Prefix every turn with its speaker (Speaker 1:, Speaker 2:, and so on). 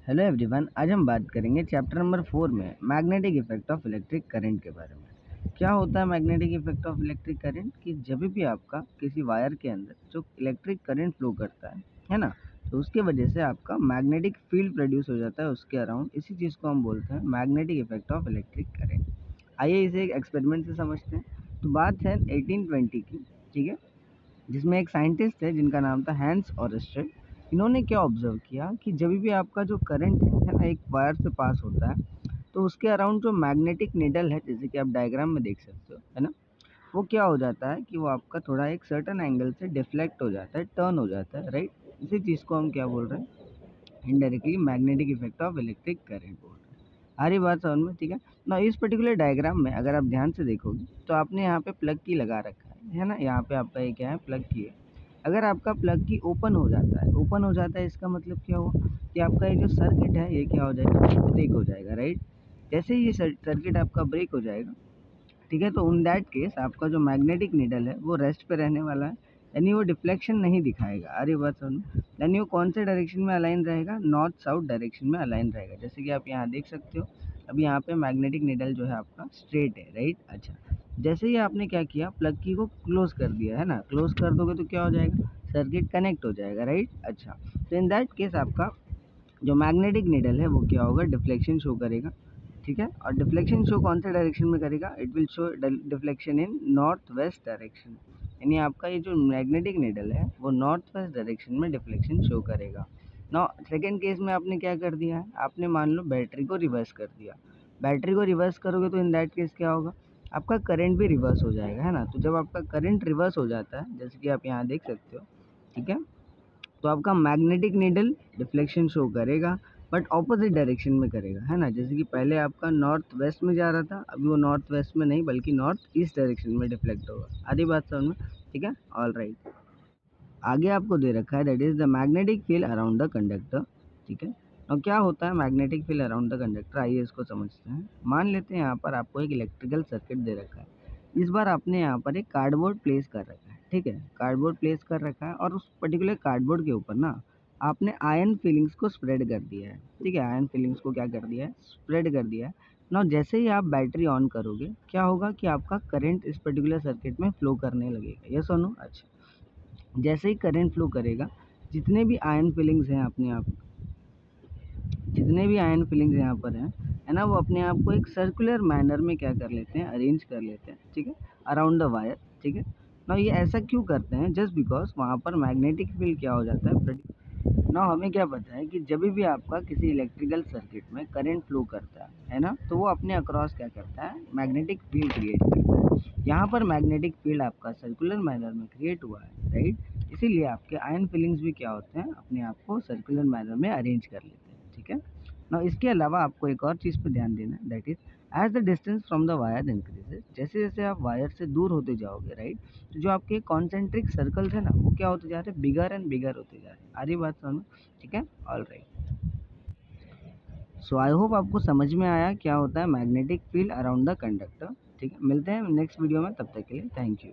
Speaker 1: Hello everyone, आज हम बात करेंगे चैप्टर नंबर 4 में magnetic effect of electric current के बारे में। क्या होता है magnetic effect of electric current? कि जब भी आपका किसी वायर के अंदर जो इलेक्ट्रिक करंट फ्लो करता है ना, तो उसके वजह से आपका मैग्नेटिक फील्ड प्रोड्यूस हो जाता है उसके अराउंड। इसी चीज़ को हम बोलते हैं magnetic effect of electric current. आइए इसे एक एक्सपेरिमेंट से समझते हैं। तो बात है 1820 की, ठीक है, जिसमें एक साइंटिस्ट है जिनका नाम था हैंस ऑरस्टेड। इन्होंने क्या ऑब्जर्व किया कि जब भी आपका जो करंट है ना एक वायर से पास होता है, तो उसके अराउंड जो मैग्नेटिक निडल है, जैसे कि आप डायग्राम में देख सकते हो, है ना, वो क्या हो जाता है कि वो आपका थोड़ा एक सर्टन एंगल से डिफ्लेक्ट हो जाता है, टर्न हो जाता है, राइट। इसी चीज़ को हम क्या बोल रहे हैं? Indirectly magnetic effect of electric current बोल रहे हैं। आ रही बात समझ में? ठीक है ना। इस पर्टिकुलर डायग्राम में अगर आप ध्यान से देखोगे तो आपने यहाँ पे प्लग की लगा रखा है ना। यहाँ पे आपका ये क्या है? प्लग की है। अगर आपका प्लग की ओपन हो जाता है, ओपन हो जाता है, इसका मतलब क्या हुआ कि आपका ये जो सर्किट है ये क्या हो जाएगा? ब्रेक हो जाएगा, राइट। जैसे ही ये सर्किट आपका ब्रेक हो जाएगा, ठीक है, तो इन दैट केस आपका जो मैग्नेटिक नीडल है वो रेस्ट पे रहने वाला है, यानी वो डिफ्लेक्शन नहीं दिखाएगा। अरे बात सुनो, यानी वो कौन से डायरेक्शन में अलाइन रहेगा? नॉर्थ साउथ डायरेक्शन में अलाइन रहेगा। जैसे कि आप यहाँ देख सकते हो, अभी यहाँ पे मैग्नेटिक नीडल जो है आपका स्ट्रेट है, राइट। अच्छा, जैसे ही आपने क्या किया, प्लग की को क्लोज कर दिया है ना, क्लोज कर दोगे तो क्या हो जाएगा? सर्किट कनेक्ट हो जाएगा, राइट। अच्छा, तो इन दैट केस आपका जो मैग्नेटिक नीडल है वो क्या होगा? डिफ्लेक्शन शो करेगा, ठीक है। और डिफ्लेक्शन शो कौन से डायरेक्शन में करेगा? It will show deflection in north west direction, यानी आपका ये जो मैग्नेटिक नीडल है वो नॉर्थ वेस्ट डायरेक्शन में डिफ्लेक्शन शो करेगा। नौ सेकेंड केस में आपने क्या कर दिया है? आपने मान लो बैटरी को रिवर्स कर दिया। बैटरी को रिवर्स करोगे तो इन दैट केस क्या होगा? आपका करंट भी रिवर्स हो जाएगा, है ना। तो जब आपका करंट रिवर्स हो जाता है, जैसे कि आप यहाँ देख सकते हो, ठीक है, तो आपका मैग्नेटिक नीडल डिफ्लेक्शन शो करेगा, बट ऑपोजिट डायरेक्शन में करेगा, है ना। जैसे कि पहले आपका नॉर्थ वेस्ट में जा रहा था, अभी वो नॉर्थ वेस्ट में नहीं बल्कि नॉर्थ ईस्ट डायरेक्शन में डिफ्लेक्ट होगा। आधी बात समझ में? ठीक है, ऑल राइट। आगे आपको दे रखा है that is the magnetic field around the conductor, ठीक है। और क्या होता है magnetic field around the conductor? आइए इसको समझते हैं। मान लेते हैं यहाँ पर आपको एक इलेक्ट्रिकल सर्किट दे रखा है। इस बार आपने यहाँ पर एक कार्डबोर्ड प्लेस कर रखा है, ठीक है, कार्डबोर्ड प्लेस कर रखा है, और उस पर्टिकुलर कार्डबोर्ड के ऊपर ना आपने आयन फीलिंग्स को स्प्रेड कर दिया है, ठीक है। आयन फीलिंग्स को क्या कर दिया है? स्प्रेड कर दिया है ना। जैसे ही आप बैटरी ऑन करोगे, क्या होगा कि आपका करंट इस पर्टिकुलर सर्किट में फ्लो करने लगेगा। यस और नो? अच्छा, जैसे ही करंट फ्लो करेगा, जितने भी आयन फीलिंग्स हैं अपने आप, जितने भी आयन फीलिंग्स यहाँ पर हैं, है ना, वो अपने आप को एक सर्कुलर मैनर में क्या कर लेते हैं? अरेंज कर लेते हैं, ठीक है, अराउंड द वायर, ठीक है ना। ये ऐसा क्यों करते हैं? जस्ट बिकॉज वहाँ पर मैग्नेटिक फील्ड क्या हो जाता है? ना हमें क्या पता है कि जब भी आपका किसी इलेक्ट्रिकल सर्किट में करंट फ्लो करता है ना, तो वो अपने अक्रॉस क्या करता है? मैग्नेटिक फील्ड क्रिएट करता है। यहाँ पर मैग्नेटिक फील्ड आपका सर्कुलर मैनर में क्रिएट हुआ है, राइट। इसीलिए आपके आयन फीलिंग्स भी क्या होते हैं? अपने आप को सर्कुलर मैनर में अरेंज कर लेते हैं, ठीक है ना। इसके अलावा आपको एक और चीज़ पर ध्यान देना है, that is as the distance from the wire increases, जैसे जैसे आप वायर से दूर होते जाओगे, राइट, तो जो आपके कॉन्सेंट्रिक सर्कल्स है ना वो क्या होते जा रहे हैं? बिगर एंड बिगर होते जा रहे हैं। आ रही बात समझ में? ठीक है, all right. So I hope आपको समझ में आया क्या होता है magnetic field around the conductor. ठीक है, मिलते हैं नेक्स्ट वीडियो में, तब तक के लिए थैंक यू।